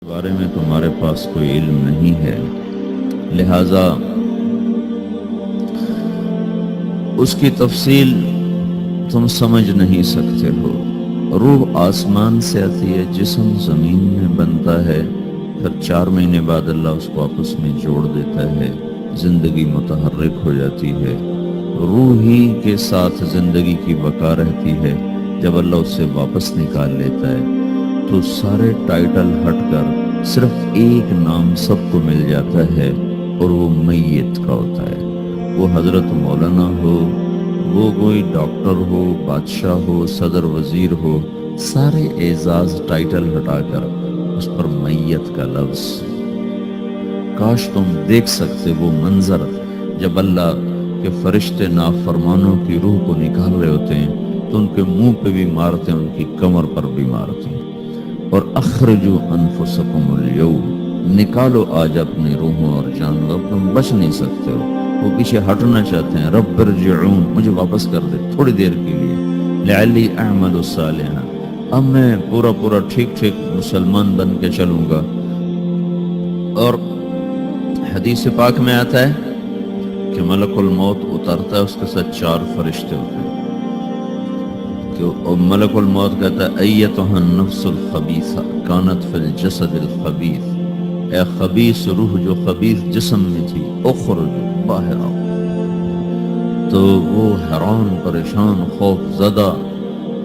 بارے میں تمہارے پاس کوئی علم نہیں ہے، لہذا اس کی تفصیل تم سمجھ نہیں سکتے ہو۔ روح آسمان سے آتی ہے، جسم زمین میں بنتا ہے، پھر 4 مہینے بعد اللہ اس کو آپس میں جوڑ دیتا ہے، زندگی متحرک ہو جاتی ہے، روح ہی کے ساتھ زندگی کی بقا رہتی ہے۔ جب اللہ اسے واپس نکال لیتا ہے تو سارے ٹائٹل ہٹ کر صرف ایک نام سب کو مل جاتا ہے، اور وہ میت کا ہوتا ہے۔ وہ حضرت مولانا ہو، وہ کوئی ڈاکٹر ہو، بادشاہ ہو، صدر وزیر ہو، سارے اعزاز ٹائٹل ہٹا کر اس پر میت کا لفظ۔ کاش تم دیکھ سکتے وہ منظر جب اللہ کے فرشتے نافرمانوں کی روح کو نکال رہے ہوتے ہیں تو ان کے منہ پہ بھی مارتے ہیں، ان کی کمر پر بھی مارتے ہیں۔ اور اخرجوا انفسکم اليوم، نکالو آج اپنی روحوں اور جانوں، اب تم بچ نہیں سکتے ہو۔ وہ پیچھے ہٹنا چاہتے ہیں، رب ارجعون، مجھے واپس کر دے تھوڑی دیر کے لیے، لعلی اعمل صالحا، اب میں پورا ٹھیک مسلمان بن کے چلوں گا۔ اور حدیث پاک میں آتا ہے کہ ملک الموت اترتا ہے، اس کے ساتھ 4 فرشتے ہوتے ہیں، کہ ملک الموت کہتا ہے ایتھا النفس الخبیثہ کانت فی الجسد الخبیث، اے خبیث روح جو خبیث جسم میں تھی، اخرج، باہر آؤ۔ تو وہ حیران، پریشان، خوف زدہ،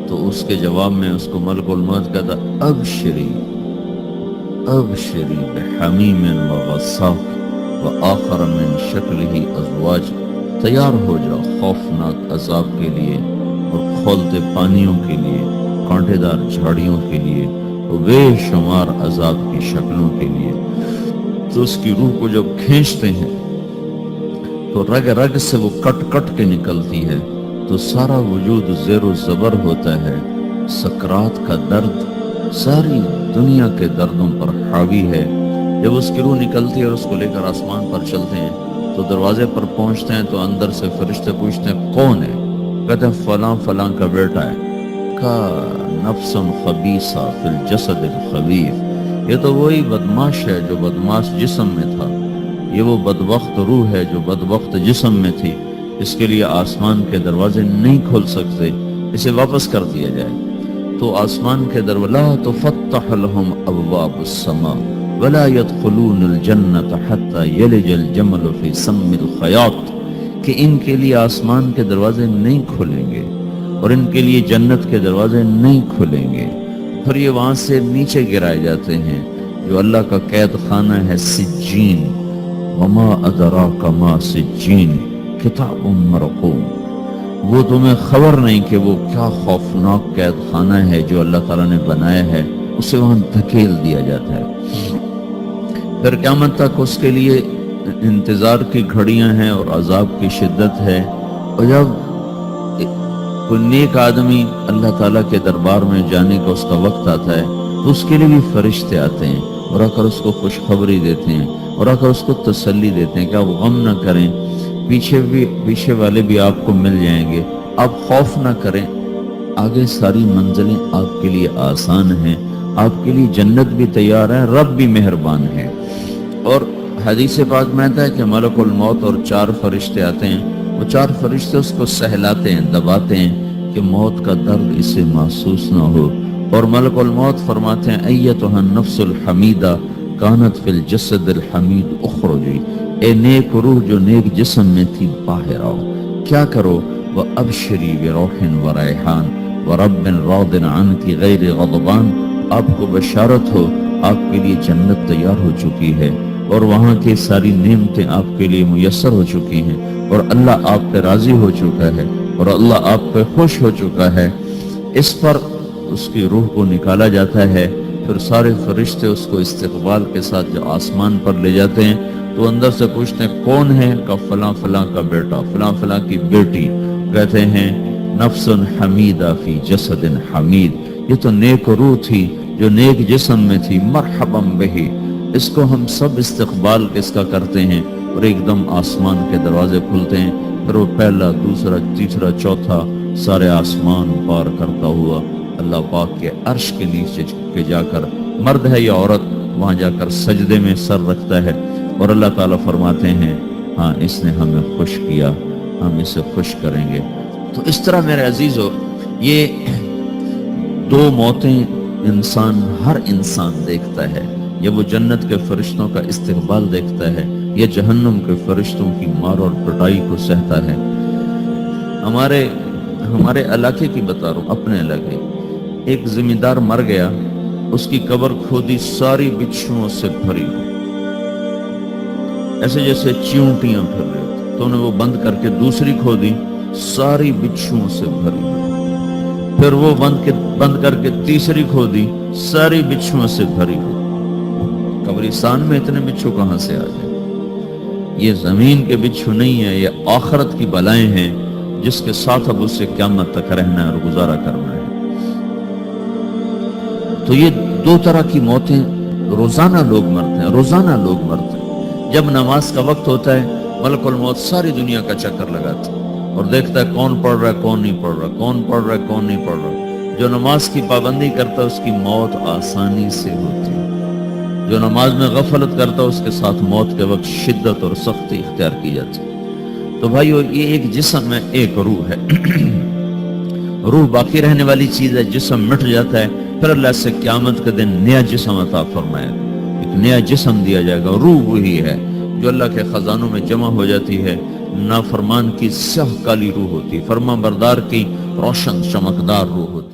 تو اس کے جواب میں اس کو ملک الموت کہتا ابشری ابشری بحمیم وغساق وآخر من شکلہ ازواج، تیار ہو جاؤ خوفناک عذاب کے لیے اور کھولتے پانیوں کے لیے، کانٹے دار جھاڑیوں کے لیے، اور بے شمار عذاب کی شکلوں کے لیے۔ تو اس کی روح کو جب کھینچتے ہیں تو رگ رگ سے وہ کٹ کے نکلتی ہے، تو سارا وجود زیر و زبر ہوتا ہے، سکرات کا درد ساری دنیا کے دردوں پر حاوی ہے۔ جب اس کی روح نکلتی ہے اور اس کو لے کر آسمان پر چلتے ہیں تو دروازے پر پہنچتے ہیں تو اندر سے فرشتے پوچھتے ہیں کون ہے؟ کہتے ہیں فلاں فلاں کا بیٹا ہے۔ کا نفس خبیثہ فی الجسد الخبیث، یہ تو وہی بدماش ہے جو بدماش جسم میں تھا، یہ وہ بدبخت روح ہے جو بدبخت جسم میں تھی، اس کے لیے آسمان کے دروازے نہیں کھل سکتے، اسے واپس کر دیا جائے۔ تو آسمان کے دروازے لا تفتح لهم ابواب السماء ولا يدخلون الجنة حتى يلج الجمل في سم الخياط، کہ ان کے لیے آسمان کے دروازے نہیں کھلیں گے اور ان کے لیے جنت کے دروازے نہیں کھلیں گے، پھر یہ وہاں سے نیچے گرائے جاتے ہیں جو اللہ کا قید خانہ ہے سجین۔ وما ادراک ما سجین کتاب مرقوم، وہ تمہیں خبر نہیں کہ وہ کیا خوفناک قید خانہ ہے جو اللہ تعالیٰ نے بنایا ہے، اسے وہاں دھکیل دیا جاتا ہے۔ پھر قیامت تک اس کے لیے انتظار کی گھڑیاں ہیں اور عذاب کی شدت ہے۔ اور جب کوئی نیک آدمی اللہ تعالیٰ کے دربار میں جانے کا اس کا وقت آتا ہے تو اس کے لیے بھی فرشتے آتے ہیں اور آ کر اس کو خوشخبری دیتے ہیں اور آ کر اس کو تسلی دیتے ہیں کہ آپ غم نہ کریں، پیچھے والے بھی آپ کو مل جائیں گے، آپ خوف نہ کریں، آگے ساری منزلیں آپ کے لیے آسان ہیں، آپ کے لیے جنت بھی تیار ہے، رب بھی مہربان ہے۔ اور حدیث پاک میں آتا ہے کہ ملک الموت اور 4 فرشتے آتے ہیں، وہ 4 فرشتے اس کو سہلاتے ہیں، دباتے ہیں کہ موت کا درد اسے محسوس نہ ہو، اور ملک الموت فرماتے ہیں ایتھا النفس الحمیدہ کانت فی الجسد الحمید اخرجی، اے نیک روح جو نیک جسم میں تھی باہر آؤ۔ کیا کرو؟ وَأَبْشِرِي بِرَوْحٍ وَرَيْحَانٍ وَرَبٍّ رَاضٍ عَنْكِ غَيْرِ غَضْبَانٍ، آپ کو بشارت ہو، آپ کے لیے جنت تیار ہو چکی ہے اور وہاں کی ساری نعمتیں آپ کے لیے میسر ہو چکی ہیں، اور اللہ آپ پہ راضی ہو چکا ہے اور اللہ آپ پہ خوش ہو چکا ہے۔ اس پر اس کی روح کو نکالا جاتا ہے، پھر سارے فرشتے اس کو استقبال کے ساتھ جو آسمان پر لے جاتے ہیں تو اندر سے پوچھتے ہیں کون ہے؟ کہ فلاں فلاں کا بیٹا، فلاں فلاں کی بیٹی۔ کہتے ہیں نفس حمیدہ فی جسد حمید، یہ تو نیک روح تھی جو نیک جسم میں تھی، مرحبا بہی، اس کو ہم سب استقبال اس کا کرتے ہیں، اور ایک دم آسمان کے دروازے کھلتے ہیں، پھر وہ پہلا، دوسرا، تیسرا، چوتھا سارے آسمان پار کرتا ہوا اللہ پاک کے عرش کے نیچے کے جا کر، مرد ہے یا عورت، وہاں جا کر سجدے میں سر رکھتا ہے اور اللہ تعالیٰ فرماتے ہیں ہاں اس نے ہمیں خوش کیا، ہم اسے خوش کریں گے۔ تو اس طرح میرے عزیزو یہ دو موتیں ہر انسان دیکھتا ہے، یا وہ جنت کے فرشتوں کا استقبال دیکھتا ہے یا جہنم کے فرشتوں کی مار اور پٹائی کو سہتا ہے۔ ہمارے علاقے کی بتا رہا ہوں، اپنے علاقے، ایک زمیندار مر گیا، اس کی قبر کھودی ساری بچھوؤں سے بھری، ایسے جیسے چیونٹیاں پھر رہی ہوتی، تو انہیں وہ بند کر کے دوسری کھودی، ساری بچھوؤں سے بھری، پھر وہ بند کر کے تیسری کھودی، ساری بچھوؤں سے بھری ہو۔ قبرستان میں اتنے بچھو کہاں سے آ جائے؟ یہ زمین کے بچھو نہیں ہے، یہ آخرت کی بلائیں ہیں جس کے ساتھ اب اسے قیامت تک رہنا ہے اور گزارا کرنا ہے۔ تو یہ دو طرح کی موتیں روزانہ لوگ مرتے ہیں، روزانہ لوگ مرتے ہیں۔ جب نماز کا وقت ہوتا ہے ملک الموت ساری دنیا کا چکر لگاتا ہے اور دیکھتا ہے کون پڑھ رہا ہے کون نہیں پڑھ رہا، کون پڑھ رہا ہے کون نہیں پڑھ رہا۔ جو نماز کی پابندی کرتا ہے اس کی موت آسانی سے ہوتی ہے، جو نماز میں غفلت کرتا ہے اس کے ساتھ موت کے وقت شدت اور سختی اختیار کی جاتی ہے۔ تو بھائیو یہ ایک جسم ہے، ایک روح ہے۔ روح باقی رہنے والی چیز ہے، جسم مٹ جاتا ہے، پھر اللہ سے قیامت کے دن نیا جسم عطا فرمائے گا، ایک نیا جسم دیا جائے گا۔ روح وہی ہے جو اللہ کے خزانوں میں جمع ہو جاتی ہے، نافرمان کی سیاہ کالی روح ہوتی، فرما بردار کی روشن چمکدار روح ہوتی۔